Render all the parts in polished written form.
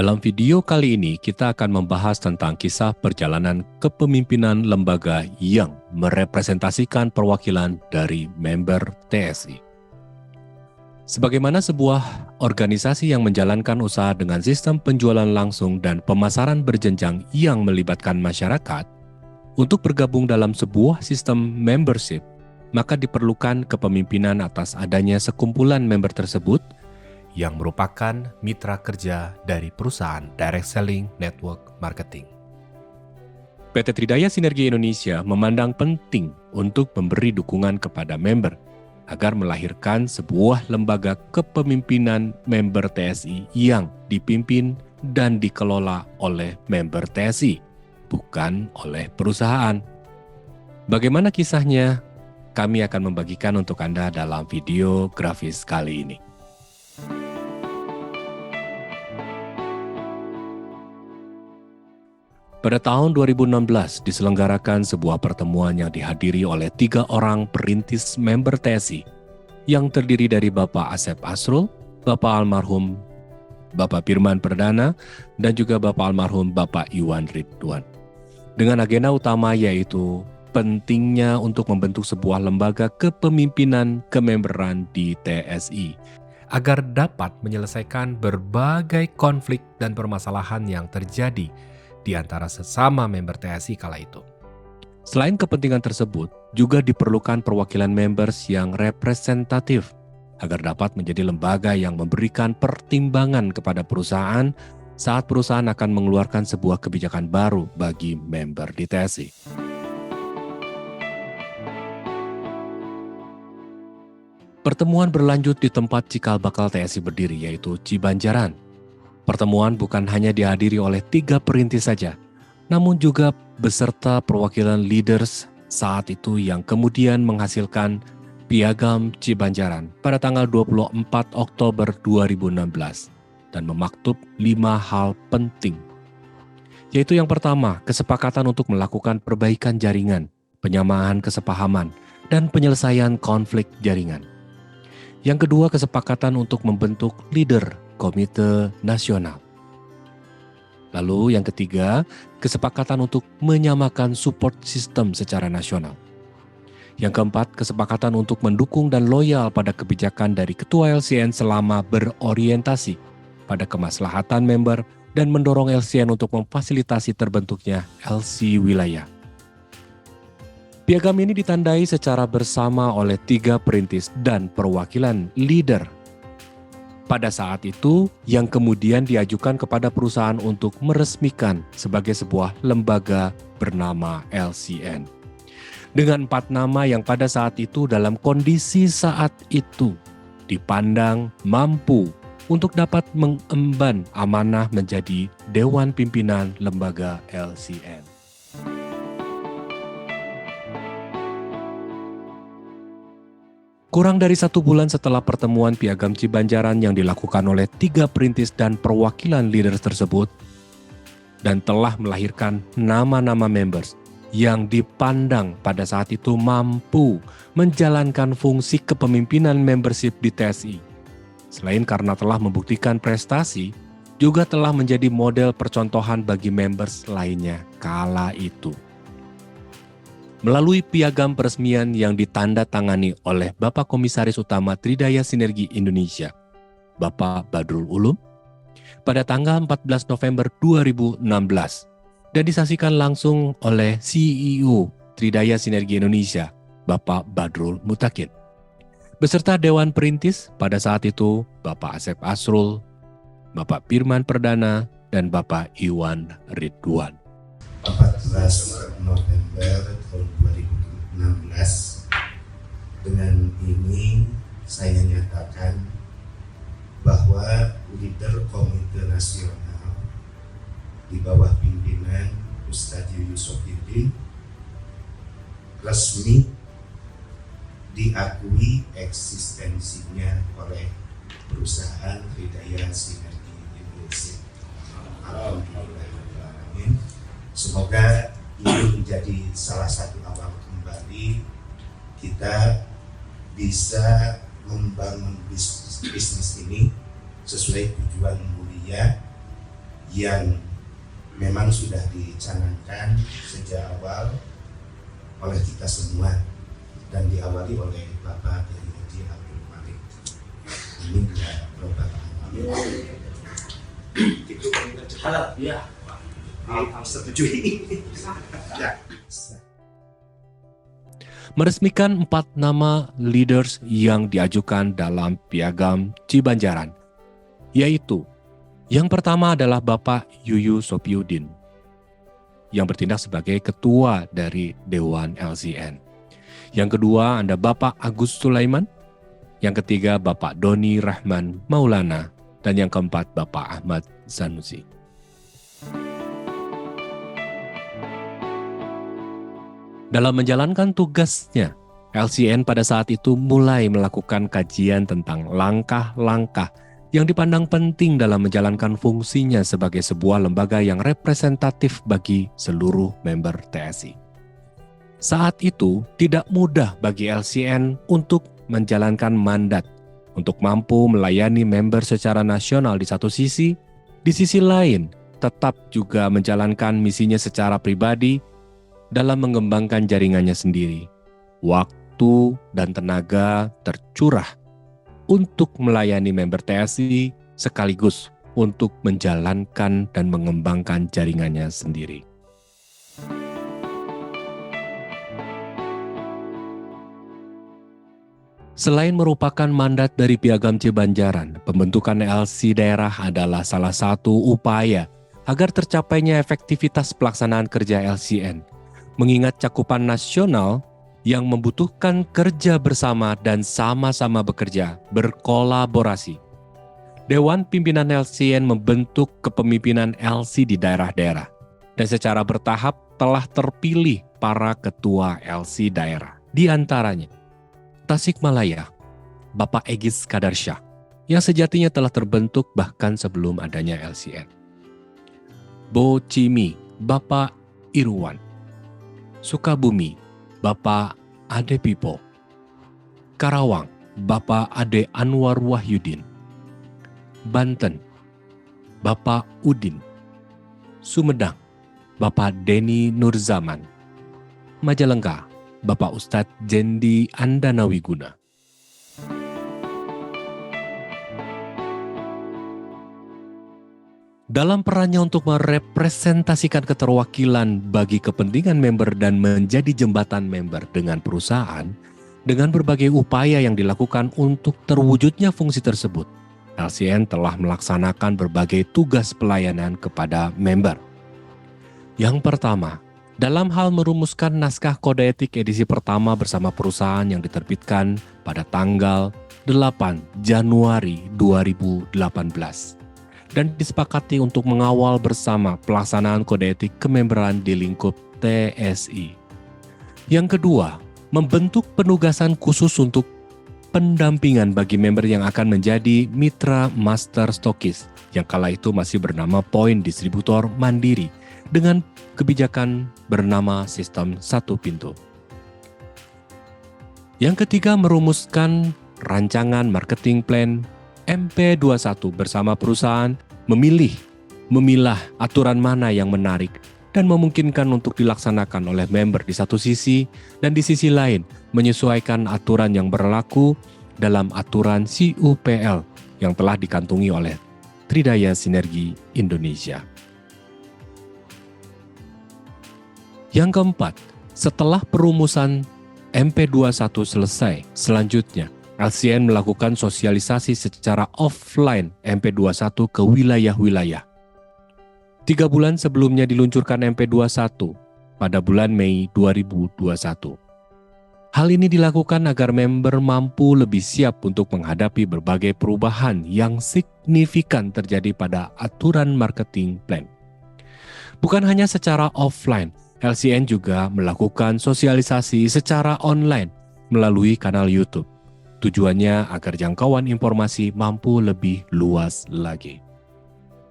Dalam video kali ini, kita akan membahas tentang kisah perjalanan kepemimpinan lembaga yang merepresentasikan perwakilan dari member TSI. Sebagaimana sebuah organisasi yang menjalankan usaha dengan sistem penjualan langsung dan pemasaran berjenjang yang melibatkan masyarakat, untuk bergabung dalam sebuah sistem membership, maka diperlukan kepemimpinan atas adanya sekumpulan member tersebut yang merupakan mitra kerja dari perusahaan Direct Selling Network Marketing. PT Tridaya Sinergi Indonesia memandang penting untuk memberi dukungan kepada member agar melahirkan sebuah lembaga kepemimpinan member TSI yang dipimpin dan dikelola oleh member TSI, bukan oleh perusahaan. Bagaimana kisahnya? Kami akan membagikan untuk Anda dalam video grafis kali ini. Pada tahun 2016 diselenggarakan sebuah pertemuan yang dihadiri oleh 3 orang perintis member TSI yang terdiri dari Bapak Asep Asrul, Bapak almarhum Bapak Firman Perdana, dan juga Bapak almarhum Bapak Iwan Ridwan. Dengan agenda utama yaitu pentingnya untuk membentuk sebuah lembaga kepemimpinan kememberan di TSI agar dapat menyelesaikan berbagai konflik dan permasalahan yang terjadi di antara sesama member TSI kala itu. Selain kepentingan tersebut, juga diperlukan perwakilan members yang representatif agar dapat menjadi lembaga yang memberikan pertimbangan kepada perusahaan saat perusahaan akan mengeluarkan sebuah kebijakan baru bagi member di TSI. Pertemuan berlanjut di tempat cikal bakal TSI berdiri, yaitu Cibanjaran. Pertemuan bukan hanya dihadiri oleh 3 perintis saja, namun juga beserta perwakilan leaders saat itu yang kemudian menghasilkan Piagam Cibanjaran pada tanggal 24 Oktober 2016 dan memaktub 5 hal penting. Yaitu yang pertama, kesepakatan untuk melakukan perbaikan jaringan, penyamaan kesepahaman, dan penyelesaian konflik jaringan. Yang kedua, kesepakatan untuk membentuk leader Komite Nasional. Lalu yang ketiga, kesepakatan untuk menyamakan support system secara nasional. Yang keempat, kesepakatan untuk mendukung dan loyal pada kebijakan dari Ketua LCN selama berorientasi pada kemaslahatan member dan mendorong LCN untuk memfasilitasi terbentuknya LC wilayah. Piagam ini ditandai secara bersama oleh 3 perintis dan perwakilan leader pada saat itu yang kemudian diajukan kepada perusahaan untuk meresmikan sebagai sebuah lembaga bernama LCN. Dengan 4 nama yang pada saat itu dalam kondisi saat itu dipandang mampu untuk dapat mengemban amanah menjadi Dewan Pimpinan Lembaga LCN. Kurang dari 1 bulan setelah pertemuan Piagam Cibanjaran yang dilakukan oleh 3 perintis dan perwakilan leaders tersebut dan telah melahirkan nama-nama members yang dipandang pada saat itu mampu menjalankan fungsi kepemimpinan membership di TSI. Selain karena telah membuktikan prestasi, juga telah menjadi model percontohan bagi members lainnya kala itu. Melalui piagam peresmian yang ditandatangani oleh Bapak Komisaris Utama Tridaya Sinergi Indonesia, Bapak Badrul Ulum, pada tanggal 14 November 2016 dan disaksikan langsung oleh CEO Tridaya Sinergi Indonesia, Bapak Badrul Mutakin. Beserta Dewan Perintis pada saat itu Bapak Asep Asrul, Bapak Firman Perdana, dan Bapak Iwan Ridwan. 14 November tahun 2016, dengan ini saya nyatakan bahwa leader Komite Nasional di bawah pimpinan Ustadz Yusufidin resmi diakui eksistensinya oleh perusahaan Tridaya Sinergi Indonesia. Alhamdulillah. Semoga ini menjadi salah satu awal kembali kita bisa membangun bisnis ini sesuai tujuan mulia yang memang sudah dicanangkan sejak awal oleh kita semua dan diawali oleh Bapak Kiai Haji Abdul Malik. Ini dia Bapak. Itu halal, ya. Setuju ini. Ya. Meresmikan 4 nama leaders yang diajukan dalam Piagam Cibanjaran, yaitu yang pertama adalah Bapak Yuyu Sopiudin, yang bertindak sebagai ketua dari Dewan LCN. Yang kedua ada Bapak Agus Sulaiman, yang ketiga Bapak Doni Rahman Maulana, dan yang keempat Bapak Ahmad Sanusi. Dalam menjalankan tugasnya, LCN pada saat itu mulai melakukan kajian tentang langkah-langkah yang dipandang penting dalam menjalankan fungsinya sebagai sebuah lembaga yang representatif bagi seluruh member TSI. Saat itu tidak mudah bagi LCN untuk menjalankan mandat untuk mampu melayani member secara nasional di satu sisi, di sisi lain tetap juga menjalankan misinya secara pribadi dalam mengembangkan jaringannya sendiri. Waktu dan tenaga tercurah untuk melayani member TSI sekaligus untuk menjalankan dan mengembangkan jaringannya sendiri. Selain merupakan mandat dari Piagam Cibanjaran, pembentukan LC daerah adalah salah satu upaya agar tercapainya efektivitas pelaksanaan kerja LCN, mengingat cakupan nasional yang membutuhkan kerja bersama dan sama-sama bekerja, berkolaborasi. Dewan Pimpinan LCN membentuk kepemimpinan LC di daerah-daerah dan secara bertahap telah terpilih para ketua LC daerah. Di antaranya, Tasikmalaya, Bapak Egis Kadarsyah, yang sejatinya telah terbentuk bahkan sebelum adanya LCN. Bocimi, Bapak Irwan. Sukabumi, Bapak Ade Pipo. Karawang, Bapak Ade Anwar Wahyudin. Banten, Bapak Udin. Sumedang, Bapak Deni Nurzaman. Majalengka, Bapak Ustadz Jendi Andanawiguna. Dalam perannya untuk merepresentasikan keterwakilan bagi kepentingan member dan menjadi jembatan member dengan perusahaan, dengan berbagai upaya yang dilakukan untuk terwujudnya fungsi tersebut, LCN telah melaksanakan berbagai tugas pelayanan kepada member. Yang pertama, dalam hal merumuskan naskah kode etik edisi pertama bersama perusahaan yang diterbitkan pada tanggal 8 Januari 2018. Dan disepakati untuk mengawal bersama pelaksanaan kode etik kememberan di lingkup TSI. Yang kedua, membentuk penugasan khusus untuk pendampingan bagi member yang akan menjadi mitra master stokis, yang kala itu masih bernama Poin Distributor Mandiri, dengan kebijakan bernama Sistem Satu Pintu. Yang ketiga, merumuskan rancangan marketing plan MP21 bersama perusahaan, memilah aturan mana yang menarik dan memungkinkan untuk dilaksanakan oleh member di satu sisi, dan di sisi lain menyesuaikan aturan yang berlaku dalam aturan CUPL yang telah dikantongi oleh Tridaya Sinergi Indonesia. Yang keempat, setelah perumusan MP21 selesai, selanjutnya LCN melakukan sosialisasi secara offline MP21 ke wilayah-wilayah. 3 bulan sebelumnya diluncurkan MP21 pada bulan Mei 2021. Hal ini dilakukan agar member mampu lebih siap untuk menghadapi berbagai perubahan yang signifikan terjadi pada aturan marketing plan. Bukan hanya secara offline, LCN juga melakukan sosialisasi secara online melalui kanal YouTube. Tujuannya agar jangkauan informasi mampu lebih luas lagi.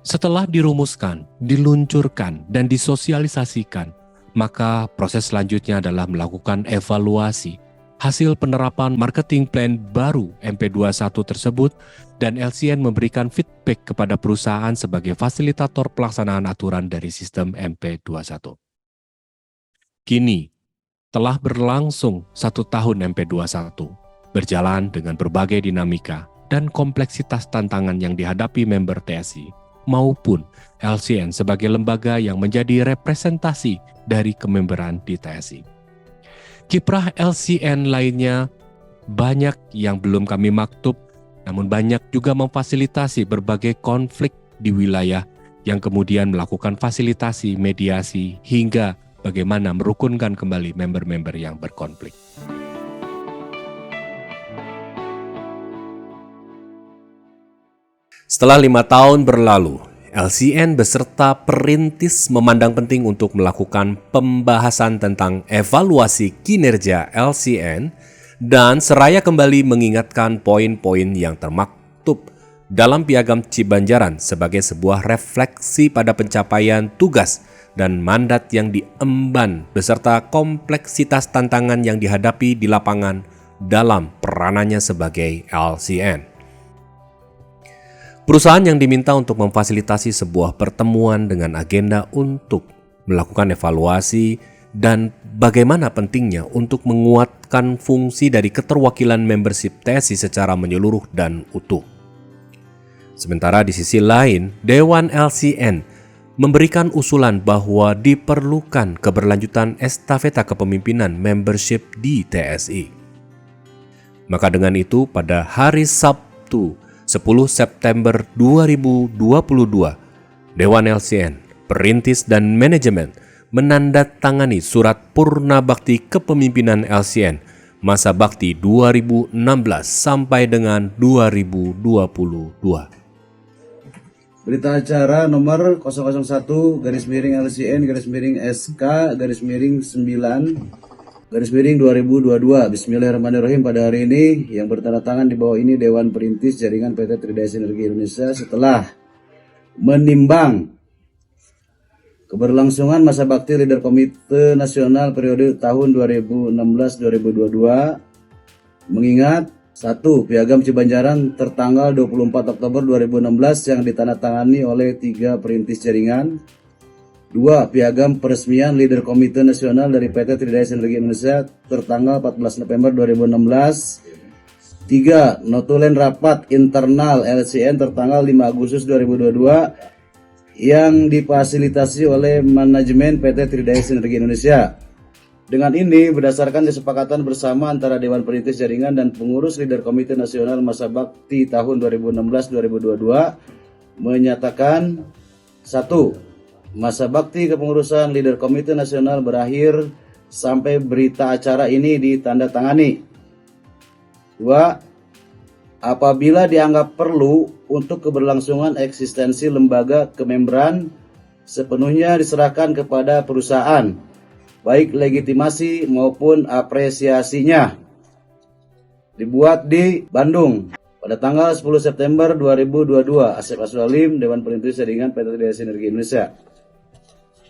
Setelah dirumuskan, diluncurkan, dan disosialisasikan, maka proses selanjutnya adalah melakukan evaluasi hasil penerapan marketing plan baru MP21 tersebut dan LCN memberikan feedback kepada perusahaan sebagai fasilitator pelaksanaan aturan dari sistem MP21. Kini, telah berlangsung 1 tahun MP21, berjalan dengan berbagai dinamika dan kompleksitas tantangan yang dihadapi member TSI maupun LCN sebagai lembaga yang menjadi representasi dari kememberan di TSI. Kiprah LCN lainnya banyak yang belum kami maktub, namun banyak juga memfasilitasi berbagai konflik di wilayah yang kemudian melakukan fasilitasi, mediasi, hingga bagaimana merukunkan kembali member-member yang berkonflik. Setelah 5 tahun berlalu, LCN beserta perintis memandang penting untuk melakukan pembahasan tentang evaluasi kinerja LCN dan seraya kembali mengingatkan poin-poin yang termaktub dalam Piagam Cibanjaran sebagai sebuah refleksi pada pencapaian tugas dan mandat yang diemban beserta kompleksitas tantangan yang dihadapi di lapangan dalam peranannya sebagai LCN. Perusahaan yang diminta untuk memfasilitasi sebuah pertemuan dengan agenda untuk melakukan evaluasi dan bagaimana pentingnya untuk menguatkan fungsi dari keterwakilan membership TSI secara menyeluruh dan utuh. Sementara di sisi lain, Dewan LCN memberikan usulan bahwa diperlukan keberlanjutan estafeta kepemimpinan membership di TSI. Maka dengan itu, pada hari Sabtu 10 September 2022, Dewan LCN, perintis dan manajemen menandatangani surat Purna Bakti Kepemimpinan LCN masa bakti 2016 sampai dengan 2022. Berita acara nomor 001-LCN-9-2022. Bismillahirrahmanirrahim. Pada hari ini yang bertanda tangan di bawah ini Dewan Perintis Jaringan PT Tridaya Sinergi Indonesia setelah menimbang keberlangsungan masa bakti Leader Komite Nasional periode tahun 2016-2022 mengingat 1. Piagam Cibanjaran tertanggal 24 Oktober 2016 yang ditandatangani oleh 3 perintis jaringan. 2. Piagam peresmian Leader Komite Nasional dari PT Tridaya Sinergi Indonesia tertanggal 14 November 2016. 3. Notulen rapat internal LCN tertanggal 5 Agustus 2022 yang difasilitasi oleh manajemen PT Tridaya Sinergi Indonesia. Dengan ini, berdasarkan kesepakatan bersama antara Dewan Perintis Jaringan dan pengurus Leader Komite Nasional Masa Bakti tahun 2016-2022 menyatakan 1. Masa bakti kepengurusan Leader Komite Nasional berakhir sampai berita acara ini ditandatangani. 2. Apabila dianggap perlu untuk keberlangsungan eksistensi lembaga kememberan sepenuhnya diserahkan kepada perusahaan, baik legitimasi maupun apresiasinya. Dibuat di Bandung pada tanggal 10 September 2022. Asep Aswalim, Dewan Perintis Jaringan PT Tridaya Sinergi Indonesia.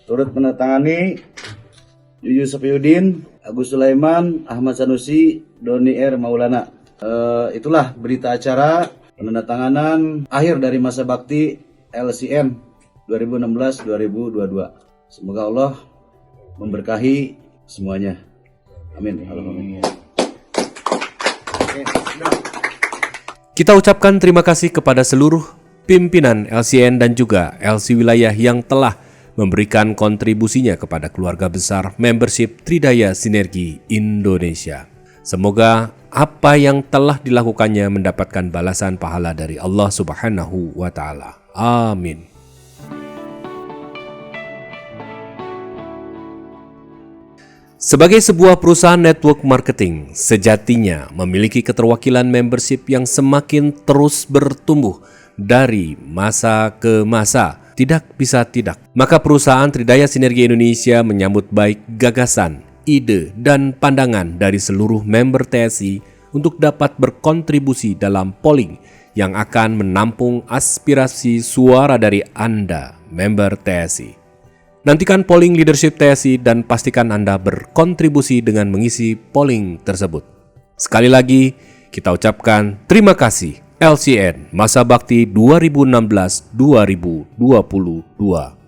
Turut menandatangani Yuyu Safiuddin, Agus Sulaiman, Ahmad Sanusi, Doni R. Maulana. Itulah berita acara penandatanganan akhir dari masa bakti LCN 2016-2022. Semoga Allah memberkahi semuanya. Amin. Amin. Kita ucapkan terima kasih kepada seluruh pimpinan LCN dan juga LC wilayah yang telah memberikan kontribusinya kepada keluarga besar membership Tridaya Sinergi Indonesia. Semoga apa yang telah dilakukannya mendapatkan balasan pahala dari Allah Subhanahu wa Ta'ala. Amin. Sebagai sebuah perusahaan network marketing, sejatinya memiliki keterwakilan membership yang semakin terus bertumbuh dari masa ke masa. Tidak bisa tidak. Maka perusahaan Tridaya Sinergi Indonesia menyambut baik gagasan, ide, dan pandangan dari seluruh member TSI untuk dapat berkontribusi dalam polling yang akan menampung aspirasi suara dari Anda, member TSI. Nantikan polling leadership TSI dan pastikan Anda berkontribusi dengan mengisi polling tersebut. Sekali lagi, kita ucapkan terima kasih LCN Masa Bakti 2016-2022.